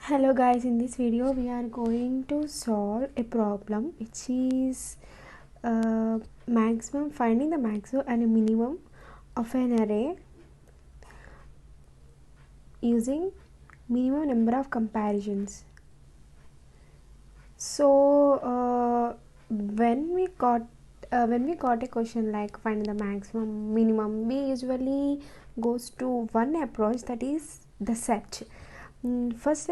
Hello guys, in this video we are going to solve a problem which is finding the maximum and a minimum of an array using minimum number of comparisons. So when we got a question like find the maximum minimum, we usually goes to one approach, that is the search. First,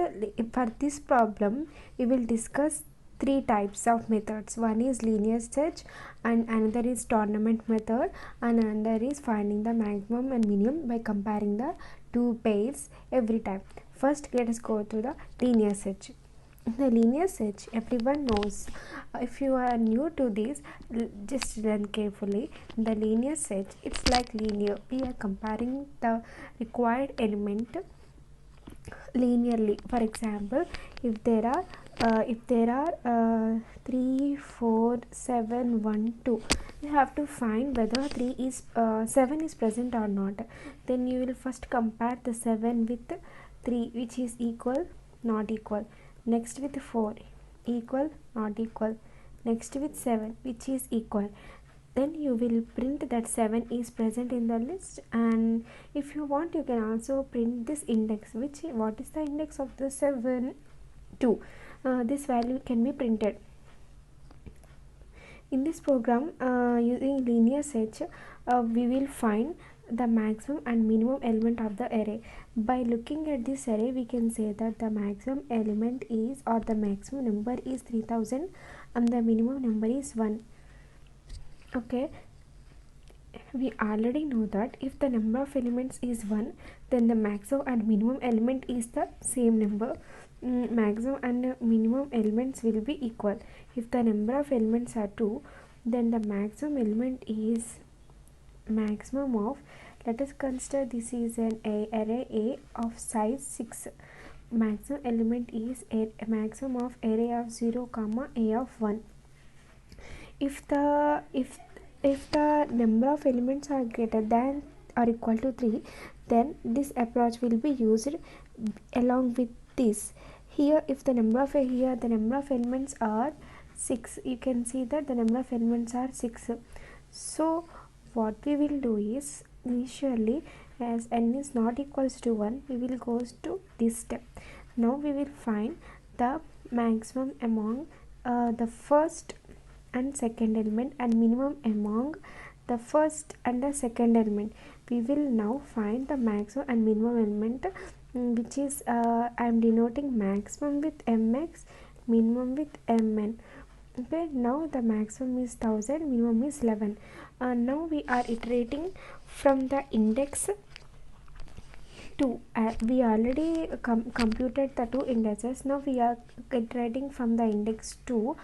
for this problem we will discuss three types of methods. One is linear search, and another is tournament method, and another is finding the maximum and minimum by comparing the two pairs every time. First, let us go to the linear search. The linear search, everyone knows. If you are new to this, just learn carefully. The linear search, it's like linear. We are comparing the required element linearly. For example, if there are 3 4 7 1 2, you have to find whether 7 is present or not. Then you will first compare the 7 with 3, which is equal, not equal. Next with 4, equal, not equal. Next with 7, which is equal. Then you will print that 7 is present in the list, and if you want you can also print this index. What is the index of the 7? 2. This value can be printed. In this program, using linear search, we will find the maximum and minimum element of the array. By looking at this array, we can say that the maximum element is, or the maximum number is 3000, and the minimum number is 1. Okay, we already know that if the number of elements is 1, then the maximum and minimum element is the same number. Maximum and minimum elements will be equal. If the number of elements are 2, then the maximum element is maximum of, let us consider this is an array A of size 6. Maximum element is a maximum of array of 0 comma A of 1. If the number of elements are greater than or equal to 3, then this approach will be used along with this. Here, if the number of elements are 6, you can see that the number of elements are 6. So what we will do is, initially as n is not equals to 1, we will go to this step. Now we will find the maximum among the first and second element, and minimum among the first and the second element. We will now find the maximum and minimum element, which is I am denoting maximum with mx, minimum with mn. Okay, now the maximum is 1000, minimum is 11. Now we are iterating from the index 2. We already computed the two indexes. Now we are iterating from the index 2.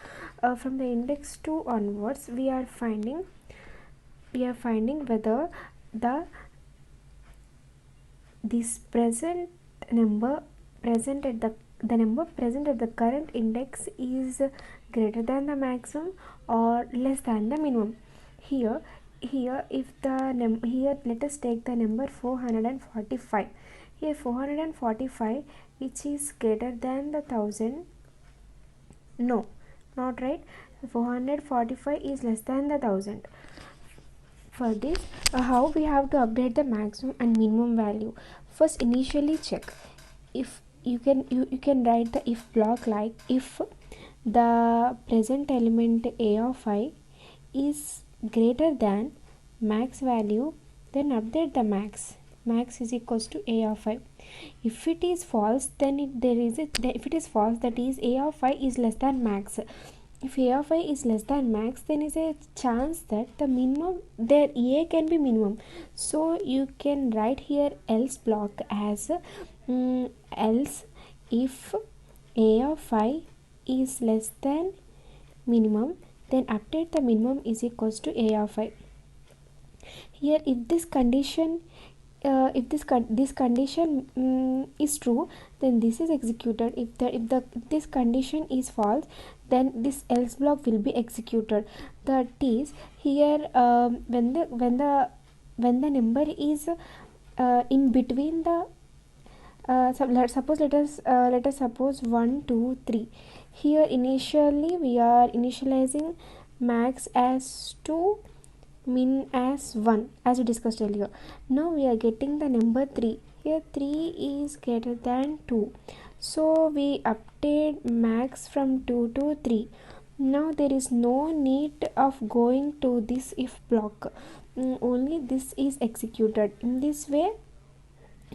From the index 2 onwards, we are finding whether this present number present at the number present at the current index is greater than the maximum or less than the minimum. Here if the here let us take the number 445. Here 445, which is greater than the 1000. No, not right. 445 is less than the 1000. For this, how we have to update the maximum and minimum value? First, initially check. If you can write the if block like, if the present element a of I is greater than max value, then update the max. Max is equals to a of I. If it is false, then if it is false, that is a of I is less than max. If a of I is less than max, then is a chance that the minimum there a can be minimum. So you can write here else block as else if a of I is less than minimum, then update the minimum is equals to a of I. Here, if this condition this condition is true, then this is executed. If this condition is false, then this else block will be executed. That is, here when the number is in between the let us suppose 1 2 3. Here initially we are initializing max as 2, min as 1, as we discussed earlier. Now we are getting the number 3. Here 3 is greater than 2, so we update max from 2 to 3. Now there is no need of going to this if block. Only this is executed. In this way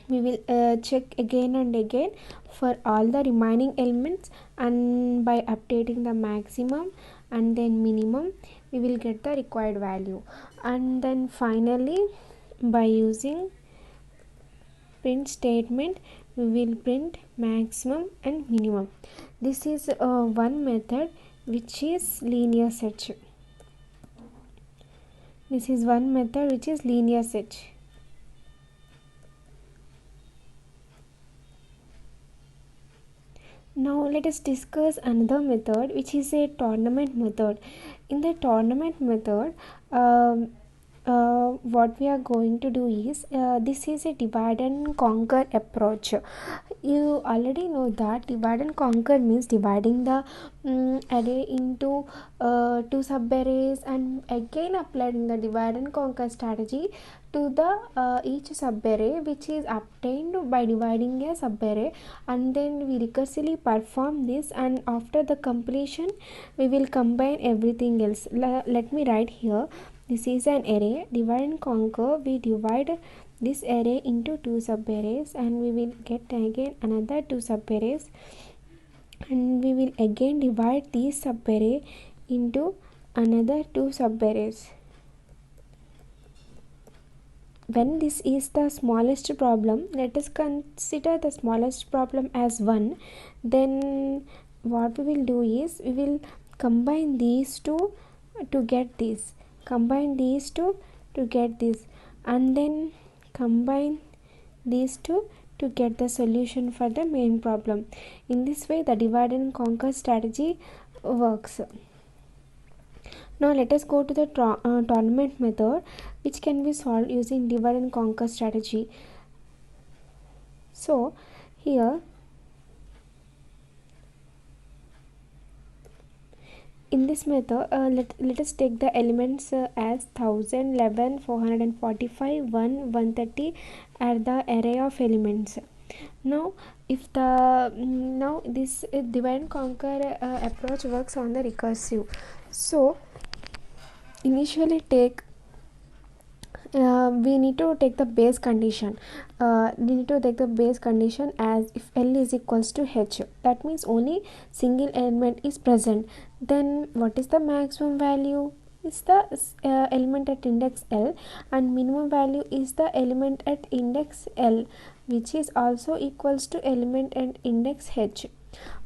we will check again and again for all the remaining elements, and by updating the maximum and then minimum we will get the required value. And then finally by using print statement we will print maximum and minimum. This is one method which is linear search. This is one method which is linear search. Now let us discuss another method which is a tournament method. In the tournament method, what we are going to do is this is a divide and conquer approach. You already know that divide and conquer means dividing the array into two subarrays and again applying the divide and conquer strategy to the each subarray which is obtained by dividing a subarray, and then we recursively perform this, and after the completion we will combine everything else. Let me write here. This is an array, divide and conquer. We divide this array into two subarrays and we will get again another two subarrays, and we will again divide these subarray into another two subarrays. When this is the smallest problem, let us consider the smallest problem as 1. Then what we will do is we will combine these two to get this, combine these two to get this, and then combine these two to get the solution for the main problem. In this way the divide and conquer strategy works. Now let us go to the tournament method which can be solved using divide and conquer strategy. So here in this method let us take the elements as 1000, 11, 445, 1, 130 are the array of elements. Now if the now this divide and conquer approach works on the recursive. So initially take we need to take the base condition. We need to take the base condition as if L is equals to H. That means only single element is present. Then what is the maximum value? Is the element at index L, and minimum value is the element at index L, which is also equals to element at index H.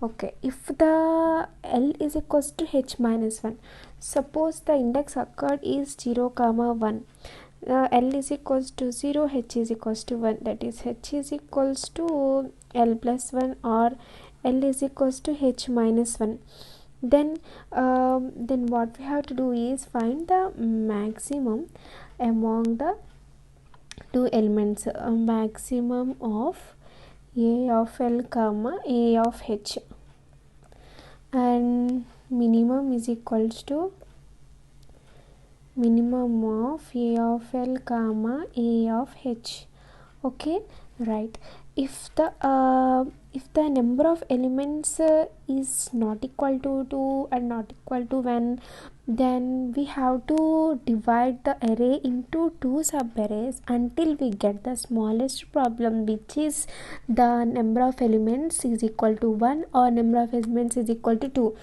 Okay, if the L is equals to H minus 1, suppose the index occurred is 0, 1. L is equals to 0, H is equals to 1, that is H is equals to L plus 1 or L is equals to H minus 1. Then what we have to do is find the maximum among the two elements, maximum of A of L comma A of H, and minimum is equals to minimum of A of L comma A of H. Okay, right. If the number of elements is not equal to 2 and not equal to 1, then we have to divide the array into two subarrays until we get the smallest problem, which is the number of elements is equal to 1 or number of elements is equal to 2.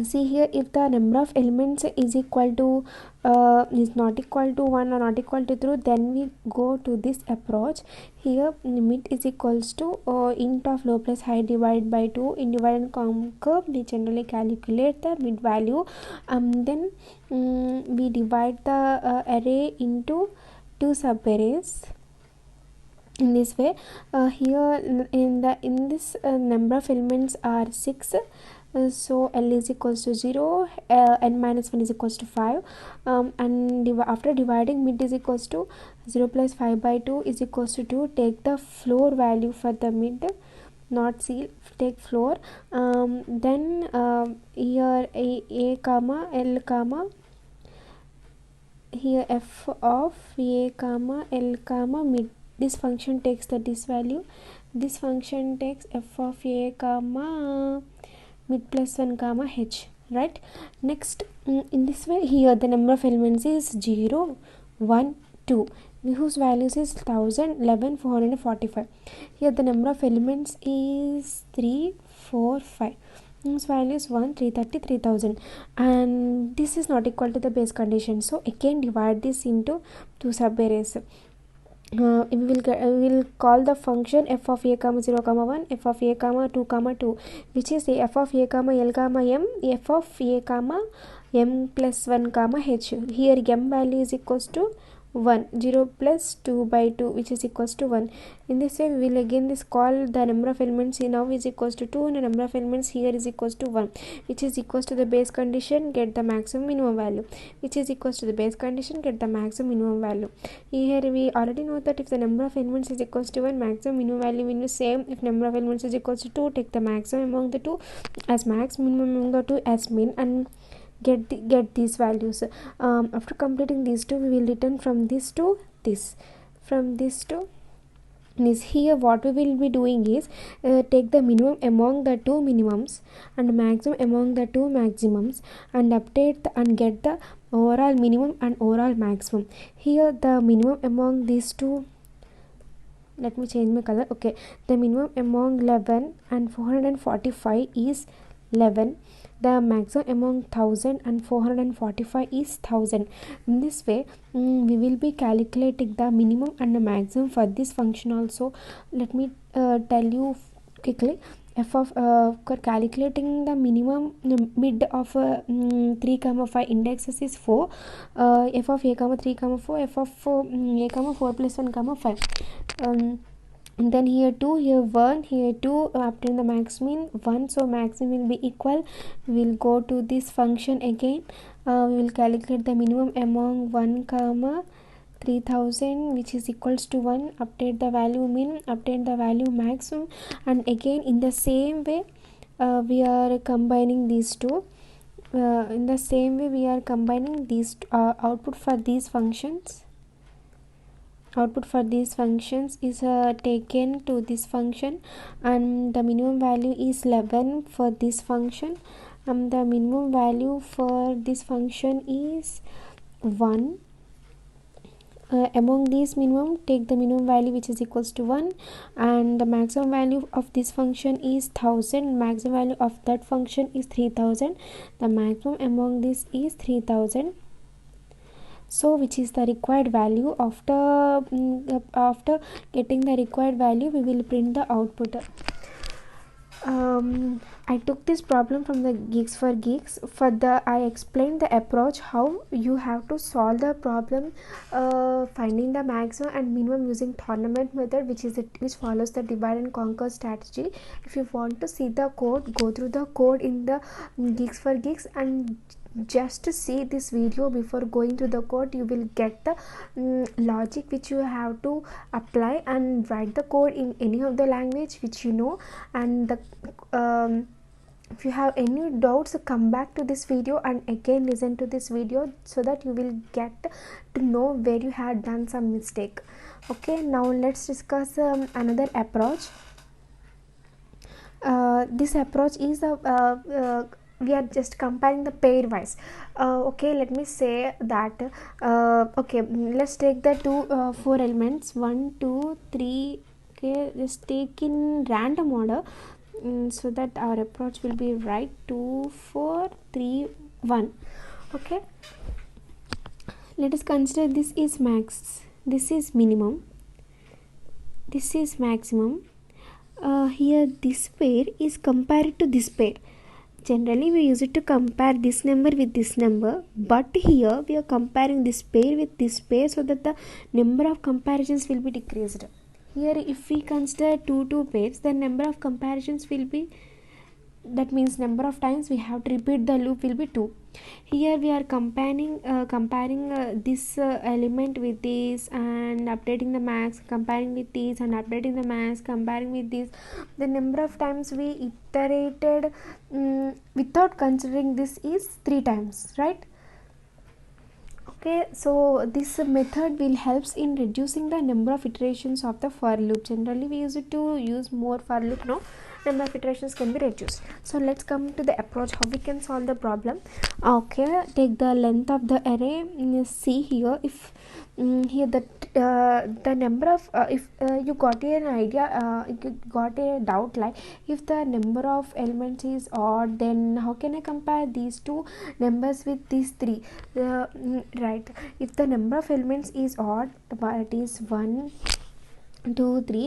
See here, if the number of elements is equal to is not equal to 1 or not equal to 2, then we go to this approach. Here limit is equals to int of low plus high divided by 2. In divide and conquer we generally calculate the mid value, then we divide the array into two subarrays. In this way, here in this number of elements are 6, So L is equals to 0, n minus 1 is equals to 5, and after dividing, mid is equals to 0 plus 5 by 2 is equals to 2. Take the floor value for the mid, not seal, take floor. Then here a comma L comma, here f of a comma L comma mid. This function takes this value. This function takes f of a comma mid plus 1 comma h, right? Next, in this way, here the number of elements is 0, 1, 2, whose values is 1000, 11, 445. Here the number of elements is 3, 4, 5, whose value is 1, 330, 3000, and this is not equal to the base condition. So again divide this into two sub arrays. We will call the function f of a comma 0 comma 1, f of a comma 2 comma 2, which is the f of a comma L comma m, f of a comma m plus 1 comma h. Here m value is equals to 1, 0 plus 2 by 2, which is equals to 1. In this way, we will again this call the number of elements now is equals to 2 and the number of elements here is equals to 1, which is equals to the base condition, get the maximum minimum value, which is equals to the base condition, get the maximum minimum value. Here we already know that if the number of elements is equals to 1, maximum minimum value will be same. If number of elements is equals to 2, take the maximum among the 2 as max, minimum among the 2 as min, and get these values. After completing these two, we will return from this to this, from this to this. Here what we will be doing is take the minimum among the two minimums and maximum among the two maximums and update and get the overall minimum and overall maximum. Here the minimum among these two, let me change my color. Okay, the minimum among 11 and 445 is 11. The maximum among 1000 and 445 is 1000. In this way, we will be calculating the minimum and the maximum for this function also. Let me tell you quickly. F of calculating the minimum mid of 3 comma 5 indexes is 4. F of a comma 3 comma 4, f of a comma 4 plus 1 comma 5. And then here 2, here 1, here 2, obtain the max min 1, so maximum will be equal. We will go to this function again. We will calculate the minimum among 1 comma 3000, which is equals to 1, update the value min, obtain the value maximum, and again in the same way we are combining these two. In the same way we are combining these output for these functions. Output for these functions is taken to this function, and the minimum value is 11 for this function, and the minimum value for this function is 1. Among these minimum, take the minimum value which is equals to 1, and the maximum value of this function is 1000. Maximum value of that function is 3000. The maximum among this is 3000. So which is the required value. After getting the required value, we will print the output. I took this problem from the Geeks for Geeks. I explained the approach how you have to solve the problem, finding the maximum and minimum using tournament method, which follows the divide and conquer strategy. If you want to see the code, go through the code in the Geeks for Geeks, and just to see this video before going to the code, you will get the logic which you have to apply and write the code in any of the language which you know. And if you have any doubts, come back to this video and again listen to this video, so that you will get to know where you had done some mistake. Okay, now let's discuss another approach. This approach is we are just comparing the pairwise. Okay, let me say that okay, let's take the 4 elements 1, 2, 3. Okay, just take in random order, so that our approach will be right. 2, 4, 3, 1. Okay, let us consider this is max, this is minimum, this is maximum. Here this pair is compared to this pair. Generally we use it to compare this number with this number, but here we are comparing this pair with this pair, so that the number of comparisons will be decreased. Here if we consider two pairs, the number of comparisons will be that means number of times we have to repeat the loop will be 2. Here we are comparing this element with this and updating the max, comparing with this and updating the max, comparing with this. The number of times we iterated without considering this is 3 times, right? Okay, so this method will helps in reducing the number of iterations of the for loop. Generally we use it to use more for loop. Now number of iterations can be reduced. So let's come to the approach how we can solve the problem. Okay, take the length of the array. See here, if here the number of if you got an idea, you got a doubt like if the number of elements is odd, then how can I compare these two numbers with these three? Right, if the number of elements is odd, but it is 1 2 3,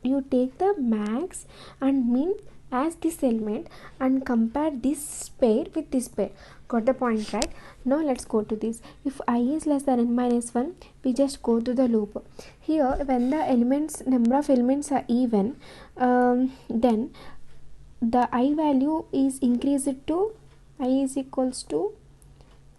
you take the max and min as this element and compare this pair with this pair. Got the point, right? Now let's go to this. If I is less than n minus 1, we just go to the loop. Here when the elements number of elements are even, then the I value is increased to I is equals to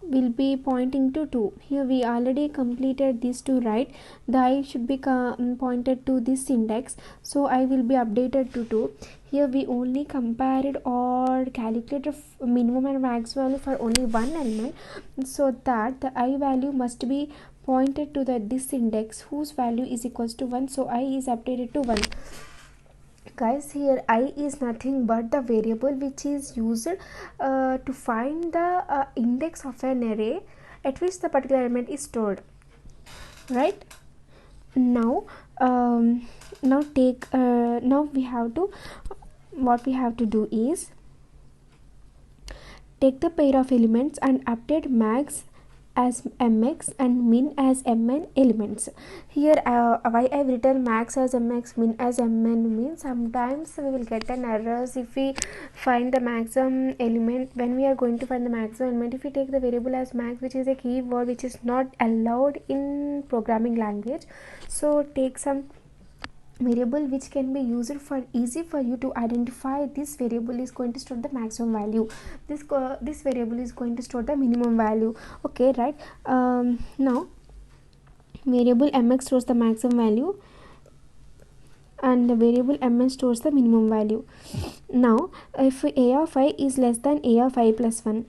will be pointing to 2. Here we already completed these two, right? The I should be pointed to this index, so I will be updated to 2. Here we only compared or calculated minimum and max value for only one element, so that the I value must be pointed to this index whose value is equals to 1, so I is updated to 1. Guys, here I is nothing but the variable which is used to find the index of an array at which the particular element is stored, right? Now now we have to, what we have to do is take the pair of elements and update max as mx and min as mn elements. Here why I've written max as mx, min as mn means sometimes we will get an errors if we find the maximum element. When we are going to find the maximum element, if we take the variable as max, which is a keyword which is not allowed in programming language, so take some variable which can be used for easy for you to identify this variable is going to store the maximum value, this variable is going to store the minimum value. Okay, right? Now variable mx stores the maximum value and the variable mn stores the minimum value. Now if a of I is less than a of I plus 1,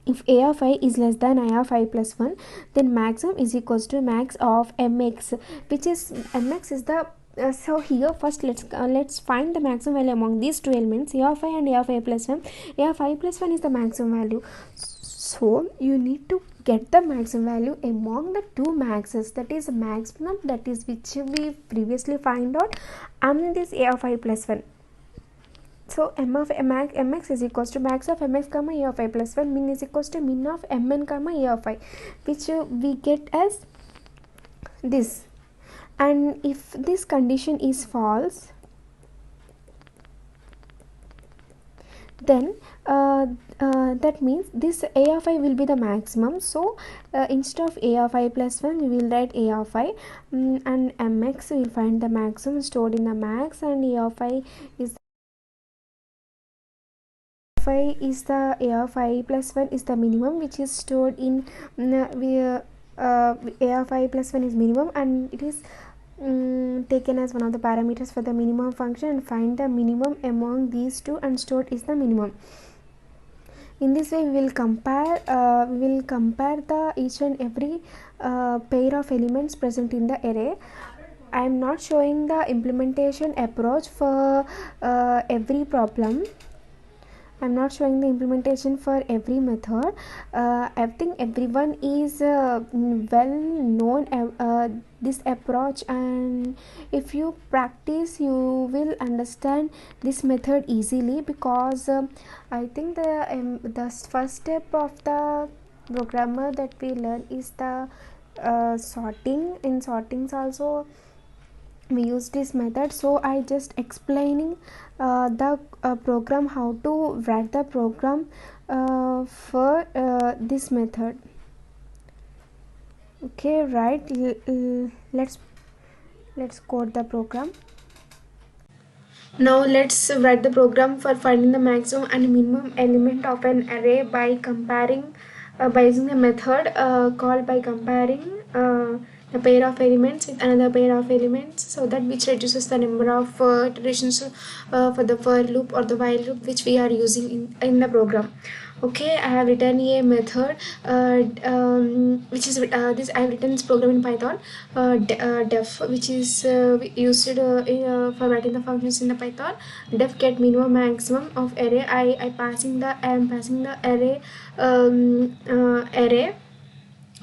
if a of I is less than I of I plus 1, then maximum is equals to max of mx, which is mx is the so here first let's find the maximum value among these two elements, a of I and a of I plus 1. A of I plus 1 is the maximum value, so you need to get the maximum value among the two maxes, that is maximum, that is which we previously find out, and this a of I plus 1. So m of mx is equals to max of mx comma a of I plus 1, min is equals to min of mn comma a of I, which we get as this. And if this condition is false, then that means this a of I will be the maximum. So instead of a of I plus 1, we will write a of I, and mx will find the maximum stored in the max, and a of I is the a of I plus 1 is the minimum which is stored in a of I plus 1 is minimum, and it is taken as one of the parameters for the minimum function, and find the minimum among these two and stored is the minimum. In this way we will compare the each and every pair of elements present in the array. I am not showing the implementation approach for every problem. I'm not showing the implementation for every method. I think everyone is well known this approach, and if you practice you will understand this method easily, because I think the first step of the programmer that we learn is the sorting. In sortings also we use this method, so I just explaining the program, how to write the program for this method. Okay, right? Let's code the program. Now let's write the program for finding the maximum and minimum element of an array by comparing, by using the method called by comparing the pair of elements with another pair of elements, so that which reduces the number of iterations for the for loop or the while loop which we are using in the program. Okay, I have written a method which is this I have written this program in Python, def, which is used for writing the functions in the Python. Def get minimum maximum of array. I am passing the array.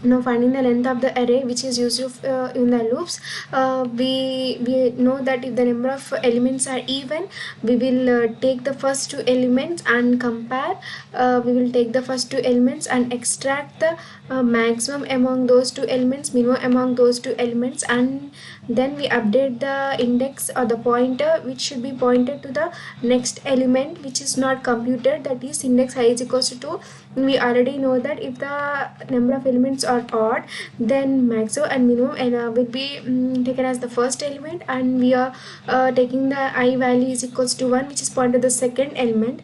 Now finding the length of the array which is used in the loops. We know that if the number of elements are even, we will take the first two elements and compare. We will take the first two elements and extract the maximum among those two elements, minimum among those two elements, and then we update the index or the pointer which should be pointed to the next element which is not computed, that is index I is equals to 2. We already know that if the number of elements are odd, then maximum and minimum will be taken as the first element, and we are taking the I value is equals to 1 which is pointed to the second element.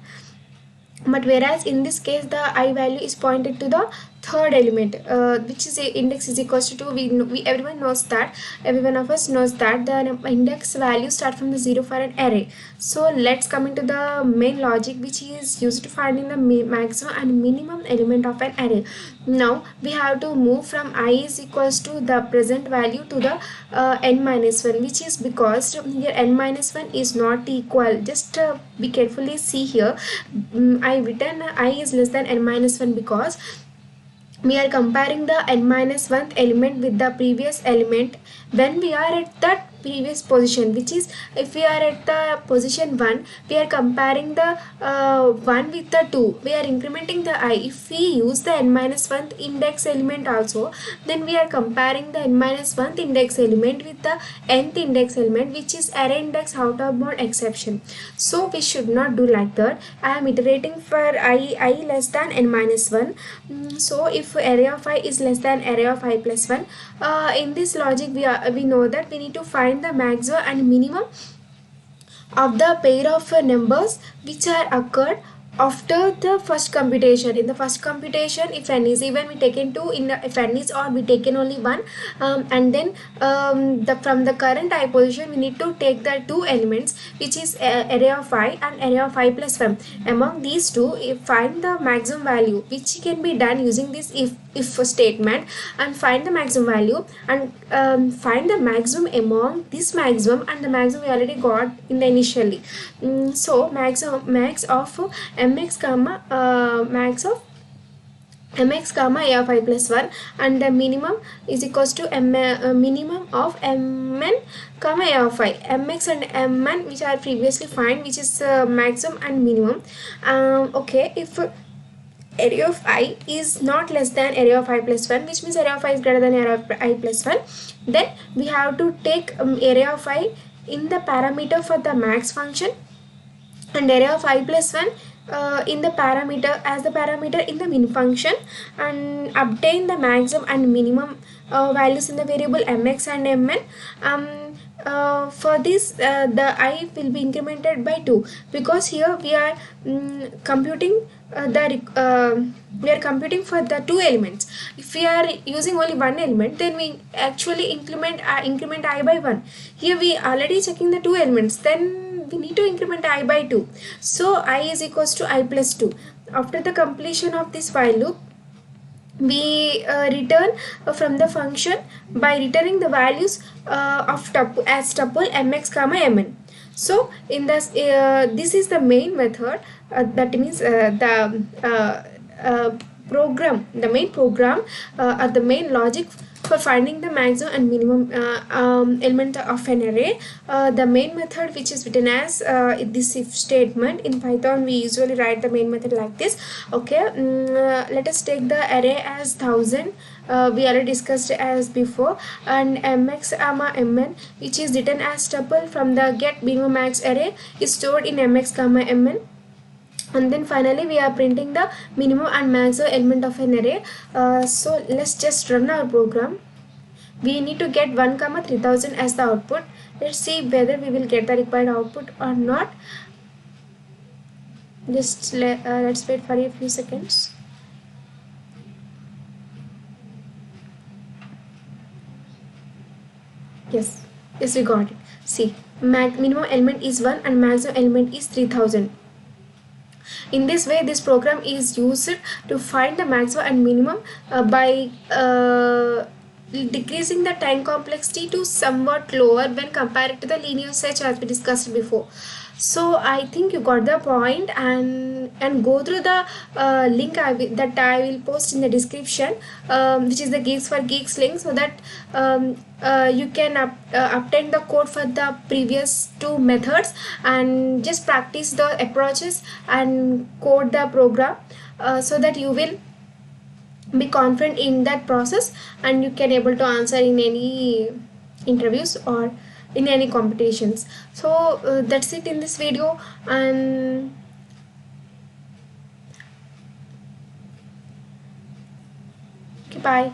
But whereas in this case the I value is pointed to the third element, which is a index is equals to 2. Everyone knows that, every one of us knows that the index value start from the 0 for an array. So let's come into the main logic which is used to finding the maximum and minimum element of an array. Now we have to move from I is equals to the present value to the n minus 1, which is because here n minus 1 is not equal. Just be carefully see here. I written I is less than n minus 1 because we are comparing the n minus 1th element with the previous element when we are at that previous position, which is if we are at the position 1, we are comparing the 1 with the 2, we are incrementing the I. If we use the n minus 1th index element also, then we are comparing the n minus 1th index element with the nth index element, which is array index out of mode exception. So we should not do like that. I am iterating for I less than n minus 1. So if array of I is less than array of I plus 1, in this logic we know that we need to find the maximum and minimum of the pair of numbers which are occurred after the first computation. In the first computation, if n is even, we taken 2, if n is odd, we taken only 1, and then from the current I position we need to take the two elements which is array of I and array of I plus 1. Among these two, find the maximum value, which can be done using this if statement, and find the maximum value and find the maximum among this maximum and the maximum we already got in the initially. So max of mx comma max of mx comma a of I plus 1, and the minimum is equals to minimum of mn comma a of I. Mx and mn which are previously find, which is maximum and minimum. Okay, if array of I is not less than array of I plus 1, which means array of I is greater than array of I plus 1, then we have to take array of I in the parameter for the max function and array of I plus 1 in the parameter as the parameter in the min function, and obtain the maximum and minimum values in the variable mx and mn. For this the I will be incremented by 2 because here we are computing we are computing for the two elements. If we are using only one element, then we actually increment I by 1. Here we already checking the two elements, then we need to increment I by 2. So I is equals to I plus 2. After the completion of this while loop, we return from the function by returning the values of tuple as tuple mx comma mn. So in this this is the main method, that means program, the main program or the main logic for finding the maximum and minimum element of an array. The main method which is written as this if statement. In Python we usually write the main method like this. Okay, let us take the array as 1000. We already discussed as before, and mx comma mn, which is written as tuple from the get minimum max array, is stored in mx comma mn. And then finally we are printing the minimum and maximum element of an array. So let's just run our program. We need to get 1 comma 3000 as the output. Let's see whether we will get the required output or not. Just let's wait for a few seconds. Yes, we got it. See, minimum element is 1 and maximum element is 3000. In this way, this program is used to find the maximum and minimum by decreasing the time complexity to somewhat lower when compared to the linear search, as we discussed before. So I think you got the point, and go through the link that I will post in the description, which is the Geeks for Geeks link, so that you can obtain the code for the previous two methods and just practice the approaches and code the program, so that you will be confident in that process and you can able to answer in any interviews or in any competitions. So that's it in this video, and okay, bye.